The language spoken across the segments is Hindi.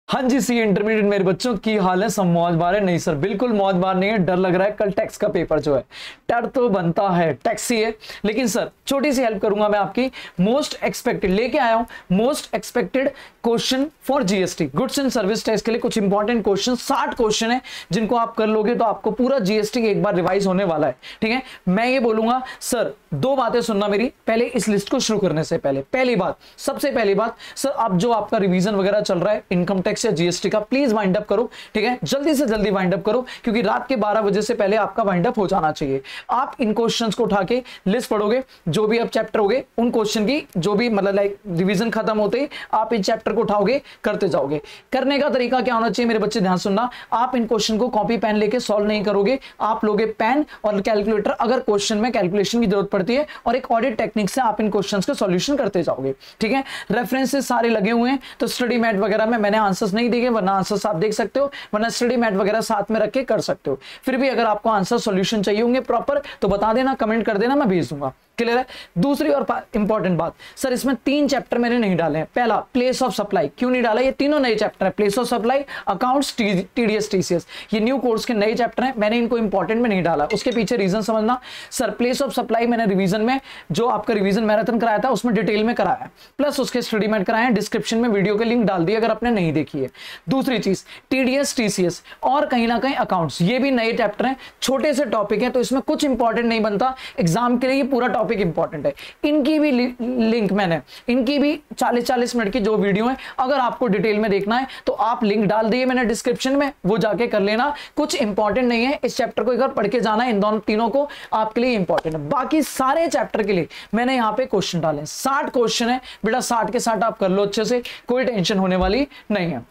हाँ जी सी इंटरमीडिएट मेरे बच्चों की हाल है, सब मौज बार है? नहीं सर, बिल्कुल मौज बार नहीं है। डर लग रहा है कल टैक्स का पेपर जो है, डर तो बनता है, टैक्स ही है। लेकिन सर छोटी सी हेल्प करूंगा मैं आपकी। मोस्ट एक्सपेक्टेड लेके आया हूं, most expected question for GST goods and service tax के लिए कुछ इंपॉर्टेंट क्वेश्चन, 60 क्वेश्चन है जिनको आप कर लोगे तो आपको पूरा जीएसटी एक बार रिवाइज होने वाला है। ठीक है, मैं ये बोलूंगा सर, दो बातें सुनना मेरी पहले इस लिस्ट को शुरू करने से पहले। पहली बात, सबसे पहली बात सर, अब जो आपका रिवीजन वगैरह चल रहा है इनकम टैक्स या जीएसटी का, प्लीज वाइंड अप करो। ठीक है, जल्दी से जल्दी वाइंड अप करो, क्योंकि रात के 12 बजे से पहले आपका वाइंड अप हो जाना चाहिए। आप इन क्वेश्चंस को उठा के लिस्ट पढ़ोगे, जो भी अब चैप्टर होगे उन क्वेश्चन की जो भी मतलब लाइक रिवीजन खत्म होते ही आप इन चैप्टर को उठाओगे, करते जाओगे। करने का तरीका क्या होना चाहिए मेरे बच्चे, ध्यान सुनना। आप इन क्वेश्चन को कॉपी पेन लेके सॉल्व नहीं करोगे, आप लोगे पेन और कैलकुलेटर अगर क्वेश्चन में कैलकुलेशन की जरूरत पड़ती है, और एक ऑडिट टेक्निक से आप इन क्वेश्चंस का सॉल्यूशन करते जाओगे। ठीक है, रेफरेंसेस सारे लगे हुए हैं, तो स्टडी मैट वगैरह में मैंने आंसर्स नहीं दिए, वरना आंसर्स आप देख सकते हो, वरना स्टडी मैट वगैरह साथ में रख के कर सकते हो। फिर भी अगर आपको आंसर सॉल्यूशन चाहिए होंगे प्रॉपर तो बता देना, कमेंट कर देना, मैं भेज दूंगा। क्लियर है? दूसरी और इंपॉर्टेंट बात सर, इसमें 3 चैप्टर मैंने नहीं डाले हैं। पहला प्लेस ऑफ सप्लाई, क्यों नहीं डाला? ये तीनों नए चैप्टर है, place of supply, accounts, TDS, TCS, ये न्यू कोर्स के नए चैप्टर हैं, मैंने इनको इंपॉर्टेंट में नहीं डाला। उसके पीछे रीजन समझना सर। प्लेस ऑफ सप्लाई मैंने रिवीजन में जो आपका रिवीजन मैराथन कराया था उसमें डिटेल में कराया है, प्लस उसके स्टडी मैट कराए हैं, डिस्क्रिप्शन में वीडियो के लिंक डाल दिए अगर आपने नहीं देखी है। दूसरी चीज टीडीएस, टीसीएस और कहीं ना कहीं अकाउंट्स, ये भी नए चैप्टर हैं, छोटे से टॉपिक है, तो इसमें कुछ इंपॉर्टेंट नहीं बनता। एग्जाम के लिए ये पूरा टॉपिक इंपॉर्टेंट है। इनकी भी लिंक मैंने, इनकी भी 40-40 मिनट की जो वीडियो है, अगर आपको डिटेल में देखना है तो आप लिंक डाल दिए मैंने डिस्क्रिप्शन में, वो जाके कर लेना। कुछ इंपॉर्टेंट नहीं है, इस चैप्टर को एक बार पढ़ के जाना, इन दोनों तीनों को आपके लिए इंपॉर्टेंट है। बाकी सारे चैप्टर के लिए मैंने यहां पे क्वेश्चन डाले, 60 क्वेश्चन है बेटा, 60 के 60 आप कर लो अच्छे से, कोई टेंशन होने वाली नहीं है।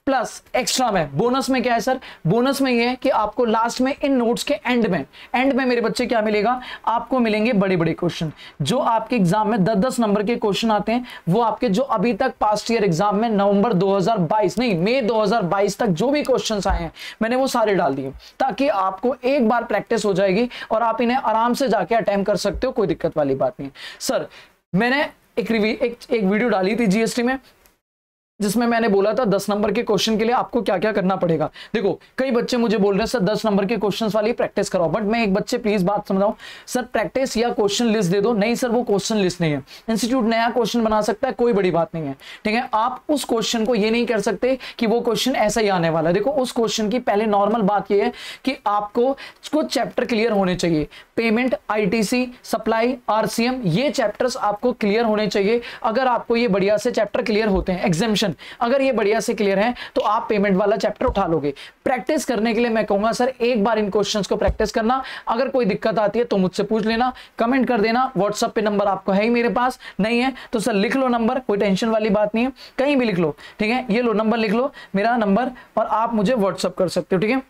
प्लस एक्स्ट्रा में, बोनस में क्या है सर? बोनस में ये है कि आपको लास्ट में इन नोट्स के एंड में मेरे बच्चे क्या मिलेगा? आपको मिलेंगे बड़े बड़े क्वेश्चन, जो आपके एग्जाम में 10-10 नंबर के क्वेश्चन आते हैं, वो आपके जो अभी तक पास्ट ईयर एग्जाम में नवंबर 2022 नहीं मई 2022 तक जो भी क्वेश्चंस आए हैं मैंने वो सारे डाल दिए, ताकि आपको एक बार प्रैक्टिस हो जाएगी और आप इन्हें आराम से जाके अटेम्प्ट कर सकते हो, कोई दिक्कत वाली बात नहीं है। सर मैंने एक वीडियो डाली थी जीएसटी में, जिसमें मैंने बोला था 10 नंबर के क्वेश्चन के लिए आपको क्या क्या करना पड़ेगा। देखो कई बच्चे मुझे बोल रहे हैं सर 10 नंबर के क्वेश्चंस वाली प्रैक्टिस कराओ, बट मैं एक बच्चे प्लीज बात समझाऊं, सर प्रैक्टिस या क्वेश्चन लिस्ट दे दो। नहीं सर, वो क्वेश्चन लिस्ट नहीं है, इंस्टीट्यूट नया क्वेश्चन बना सकता है, कोई बड़ी बात नहीं है। ठीक है, आप उस क्वेश्चन को ये नहीं कर सकते कि वो क्वेश्चन ऐसा ही आने वाला है। देखो उस क्वेश्चन की पहले नॉर्मल बात ये है कि आपको कुछ चैप्टर क्लियर होने चाहिए, पेमेंट, आईटीसी, सप्लाई, आरसीएम, ये चैप्टर्स आपको क्लियर होने चाहिए। अगर आपको ये बढ़िया से चैप्टर क्लियर होते हैं, एग्जामिनेशन अगर ये बढ़िया से क्लियर है तो आप पेमेंट वाला चैप्टर उठा लोगे। प्रैक्टिस करने के लिए मैं कहूंगा सर एक बार इन क्वेश्चंस को प्रैक्टिस करना, अगर कोई दिक्कत आती है तो मुझसे पूछ लेना, कमेंट कर देना। व्हाट्सएप पे नंबर आपको है ही मेरे पास, नहीं है तो सर लिख लो नंबर, कोई टेंशन वाली बात नहीं है, कहीं भी लिख लो। ठीक है, ये लो नंबर लिख लो मेरा नंबर, और आप मुझे व्हाट्सएप कर सकते हो। ठीक है,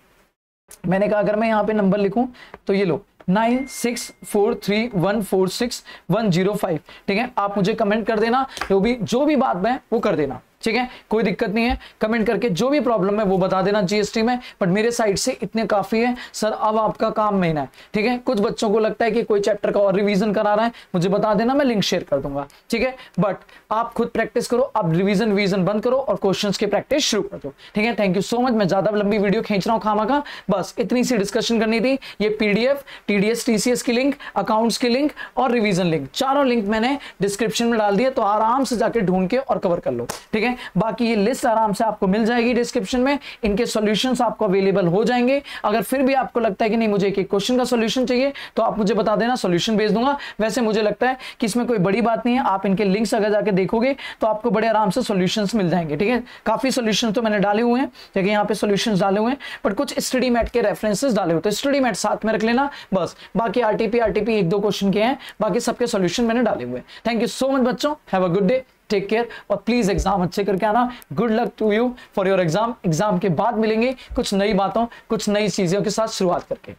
मैंने कहा अगर मैं यहाँ पे नंबर लिखूं तो ये लो 9643146105। ठीक है, आप मुझे कमेंट कर देना, जो भी बात है वो कर देना। ठीक है, कोई दिक्कत नहीं है, कमेंट करके जो भी प्रॉब्लम है वो बता देना जीएसटी में। बट मेरे साइड से इतने काफी है सर, अब आपका काम महीना है। ठीक है, कुछ बच्चों को लगता है कि कोई चैप्टर का और रिवीजन करा रहा है, मुझे बता देना, मैं लिंक शेयर कर दूंगा। ठीक है, बट आप खुद प्रैक्टिस करो, अब रिवीजन बंद करो और क्वेश्चंस की प्रैक्टिस शुरू कर दो। ठीक है, थैंक यू सो मच। मैं ज्यादा लंबी वीडियो खींच रहा हूँ खामा, बस इतनी सी डिस्कशन करनी थी। ये पीडीएफ, टीडीएस, टीसीएस की लिंक, अकाउंट्स की लिंक और रिवीजन लिंक, चारों लिंक मैंने डिस्क्रिप्शन में डाल दिया, तो आराम से जाके ढूंढ के और कवर कर लो। ठीक है, बाकी ये लिस्ट आराम से आपको मिल जाएगी डिस्क्रिप्शन में, इनके सॉल्यूशंस आपको अवेलेबल हो जाएंगे। अगर फिर भी आपको लगता है कि नहीं मुझे एक क्वेश्चन का सॉल्यूशन चाहिए तो आप मुझे बता देना, सॉल्यूशन भेज दूंगा। वैसे मुझे लगता है कि इसमें कोई बड़ी बात नहीं है, आप इनके लिंक्स अगर जाके देखोगे तो आपको बड़े आराम से सॉल्यूशंस मिल जाएंगे। ठीक है, काफी सॉल्यूशन तो मैंने डाले हुए हैं, देखिए यहाँ पे सॉल्यूशंस डाले हुए हैं, बट कुछ स्टडी मैट के रेफरेंसेस डाले हुए, तो स्टडी मैट साथ में रख लेना बस। बाकी आरटीपी 1-2 क्वेश्चन के हैं, बाकी सबके सॉल्यूशन मैंने डाले हुए हैं। थैंक यू सो मच बच्चों, have a good day, take care, और प्लीज एग्जाम अच्छे करके आना। Good luck to you for your exam. Exam के बाद मिलेंगे कुछ नई बातों, कुछ नई चीजों के साथ शुरुआत करके।